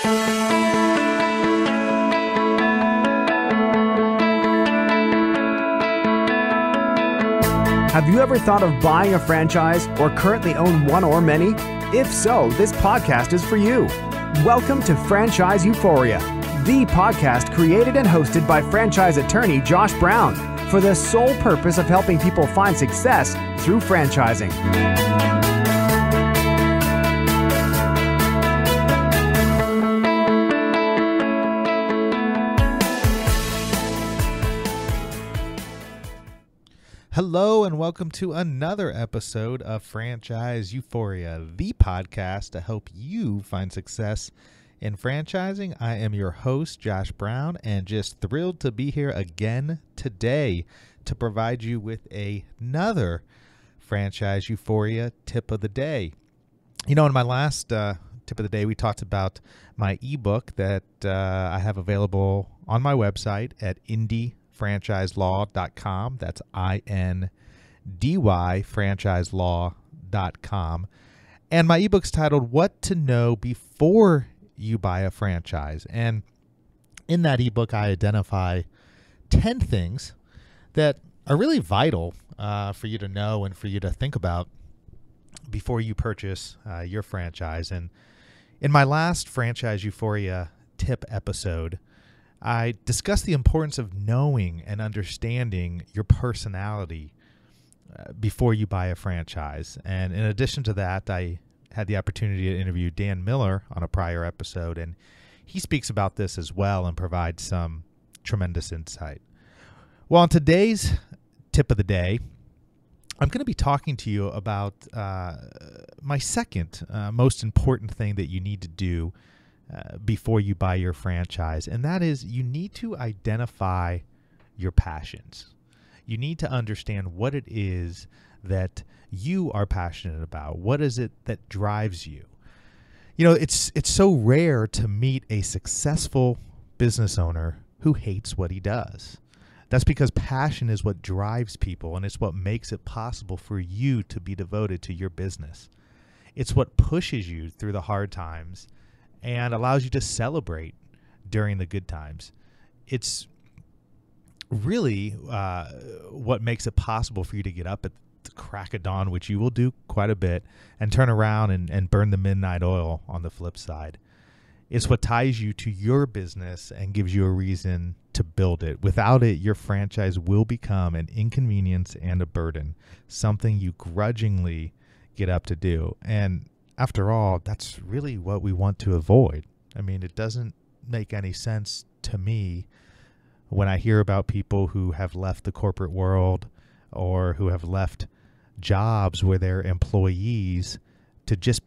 Have you ever thought of buying a franchise or currently own one or many? If so, this podcast is for you. Welcome to Franchise Euphoria, the podcast created and hosted by franchise attorney Josh Brown for the sole purpose of helping people find success through franchising. Hello and welcome to another episode of Franchise Euphoria, the podcast to help you find success in franchising. I am your host, Josh Brown, and just thrilled to be here again today to provide you with another Franchise Euphoria tip of the day. You know, in my last tip of the day, we talked about my ebook that I have available on my website at IndyFranchiseLaw.com. That's INDY franchiselaw.com. And my ebook's titled What to Know Before You Buy a Franchise. And in that ebook, I identify 10 things that are really vital for you to know and for you to think about before you purchase your franchise. And in my last Franchise Euphoria tip episode, I discussed the importance of knowing and understanding your personality before you buy a franchise. And in addition to that, I had the opportunity to interview Dan Miller on a prior episode, and he speaks about this as well and provides some tremendous insight. Well, on today's tip of the day, I'm going to be talking to you about my second most important thing that you need to do before you buy your franchise, and that is you need to identify your passions. You need to understand what it is that you are passionate about. What is it that drives you? You know, it's so rare to meet a successful business owner who hates what he does. That's because passion is what drives people, and it's what makes it possible for you to be devoted to your business. It's what pushes you through the hard times and allows you to celebrate during the good times. It's really what makes it possible for you to get up at the crack of dawn, which you will do quite a bit, and turn around and burn the midnight oil on the flip side. It's what ties you to your business and gives you a reason to build it. Without it, your franchise will become an inconvenience and a burden, something you grudgingly get up to do. And after all, that's really what we want to avoid. I mean, it doesn't make any sense to me when I hear about people who have left the corporate world or who have left jobs where they're employees to just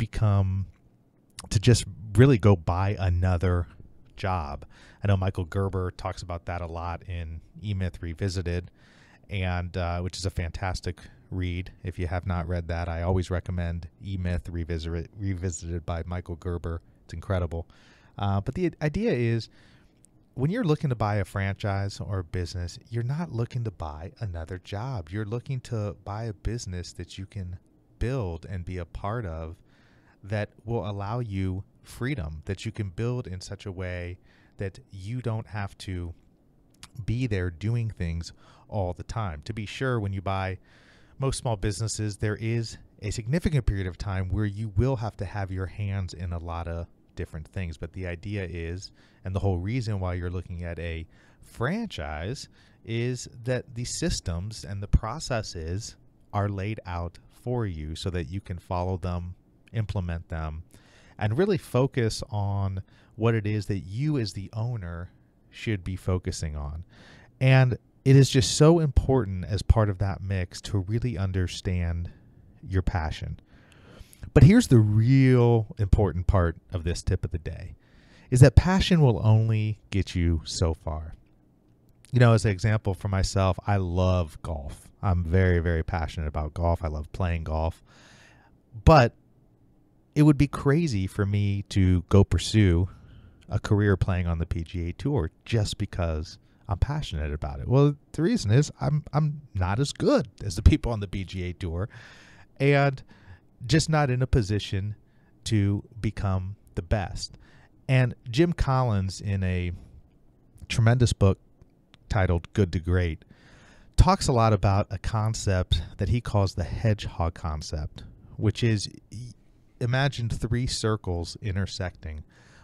really go buy another job. I know Michael Gerber talks about that a lot in E-Myth Revisited, and which is a fantastic read. If you have not read that, I always recommend E-Myth Revisited by Michael Gerber. It's incredible. But the idea is, when you're looking to buy a franchise or a business, you're not looking to buy another job. You're looking to buy a business that you can build and be a part of that will allow you freedom, that you can build in such a way that you don't have to be there doing things all the time. To be sure, when you buy most small businesses, there is a significant period of time where you will have to have your hands in a lot of different things. But the idea is, and the whole reason why you're looking at a franchise, is that the systems and the processes are laid out for you so that you can follow them, implement them, and really focus on what it is that you as the owner should be focusing on. And it is just so important as part of that mix to really understand your passion. But here's the real important part of this tip of the day, is that passion will only get you so far. You know, as an example for myself, I love golf. I'm very, very passionate about golf. I love playing golf. But it would be crazy for me to go pursue a career playing on the PGA Tour just because I'm passionate about it. Well, the reason is I'm not as good as the people on the PGA Tour, and just not in a position to become the best. And Jim Collins, in a tremendous book titled Good to Great, talks a lot about a concept that he calls the hedgehog concept, which is, imagine 3 circles intersecting,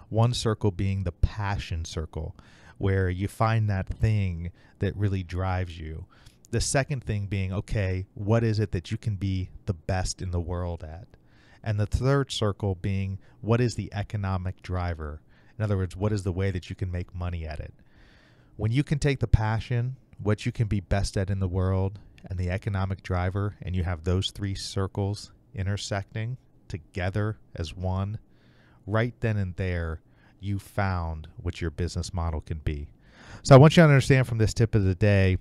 one circle being the passion circle, where you find that thing that really drives you. The second thing being, okay, what is it that you can be the best in the world at? And the third circle being, what is the economic driver? In other words, what is the way that you can make money at it? When you can take the passion, what you can be best at in the world, and the economic driver, and you have those 3 circles intersecting together as one, right then and there, you found what your business model can be. So I want you to understand from this tip of the day,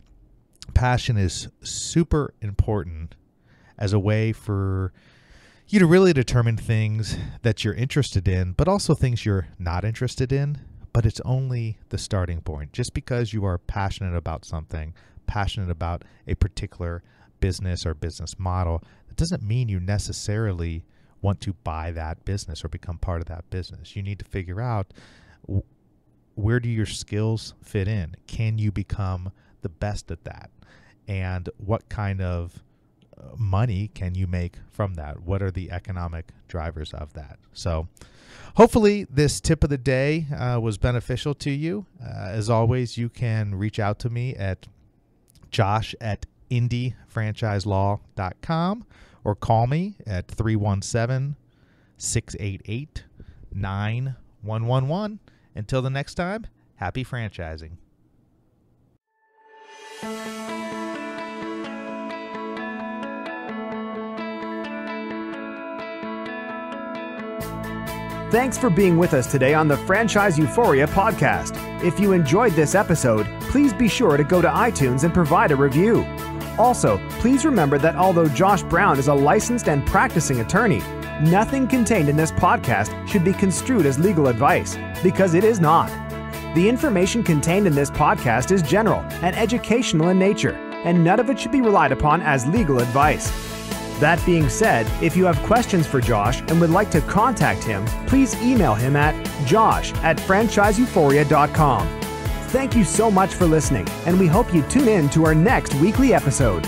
passion is super important as a way for you to really determine things that you're interested in, but also things you're not interested in. But it's only the starting point. Just because you are passionate about something, passionate about a particular business or business model, that doesn't mean you necessarily want to buy that business or become part of that business. You need to figure out, where do your skills fit in? Can you become the best at that? And what kind of money can you make from that? What are the economic drivers of that? So hopefully this tip of the day was beneficial to you. As always, you can reach out to me at josh@indiefranchiselaw.com or call me at 317-688-9111. Until the next time, happy franchising. Thanks for being with us today on the Franchise Euphoria podcast. If you enjoyed this episode, please be sure to go to iTunes and provide a review. Also, please remember that although Josh Brown is a licensed and practicing attorney, nothing contained in this podcast should be construed as legal advice, because it is not. The information contained in this podcast is general and educational in nature, and none of it should be relied upon as legal advice. That being said, if you have questions for Josh and would like to contact him, please email him at josh@franchiseeuphoria.com. Thank you so much for listening, and we hope you tune in to our next weekly episode.